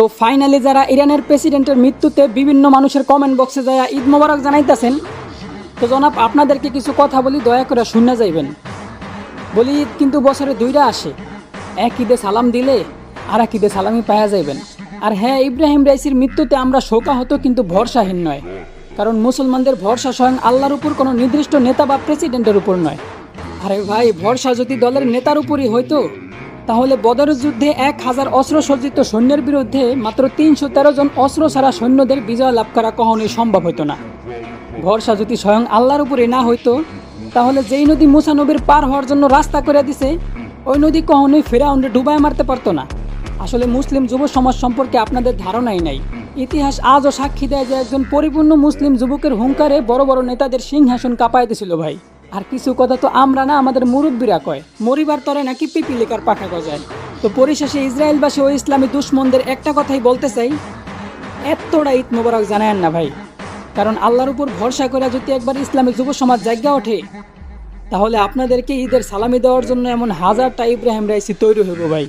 তো ফাইনালি যারা ইরানের প্রেসিডেন্টের মৃত্যুতে বিভিন্ন মানুষের কমেন্ট বক্সে যায় ঈদ মোবারক জানাইতেছেন, তো জনাব আপনাদেরকে কিছু কথা বলি, দয়া করে শুনে যাইবেন। বলি ঈদ কিন্তু বছরে দুইটা আসে, এক ঈদে সালাম দিলে আর এক ঈদে সালামি পাওয়া যাইবেন। আর হ্যাঁ, ইব্রাহিম রাইসির মৃত্যুতে আমরা শোকাহত কিন্তু ভরসাহীন নয়, কারণ মুসলমানদের ভরসা স্বয়ং আল্লাহর উপর, কোনো নির্দিষ্ট নেতা বা প্রেসিডেন্টের উপর নয়। আরে ভাই, ভরসা যদি দলের নেতার উপরই হইতো তাহলে বদরের যুদ্ধে 1000 অস্ত্রসজ্জিত সৈন্যের বিরুদ্ধে মাত্র 313 জন অস্ত্র ছাড়া সৈন্যদের বিজয় লাভ করা কখনোই সম্ভব হতো না। ভরসা যদি স্বয়ং আল্লাহর উপরে না হইতো তাহলে যেই নদী মুসা নবীর পার হওয়ার জন্য রাস্তা করে দিছে, ওই নদী কখনোই ফেরাউনরে ডুবায় মারতে পারতো না। আসলে মুসলিম যুব সমাজ সম্পর্কে আপনাদের ধারণাই নাই। ইতিহাস আজও সাক্ষী দেয় যে একজন পরিপূর্ণ মুসলিম যুবকের হুঙ্কারে বড় বড় নেতাদের সিংহাসন কাঁপায় দিছিল ভাই। আর কিছু কথা তো আমরা না, আমাদের মুরব্বীরা কয়, মরিবার তরে নাকি পিপিলিকার পাখা গজায়। তো পরিশেষে ইসরায়েলবাসী ও ইসলামী দুশ্মনদের একটা কথাই বলতে চাই, এতটা ঈদ মোবারক জানায়েন না ভাই, কারণ আল্লাহর উপর ভরসা করে যদি একবার ইসলামী যুব সমাজ জায়গা ওঠে তাহলে আপনাদেরকে ঈদের সালামি দেওয়ার জন্য এমন হাজারটা ইব্রাহিম রাইসি তৈরি হইব ভাই।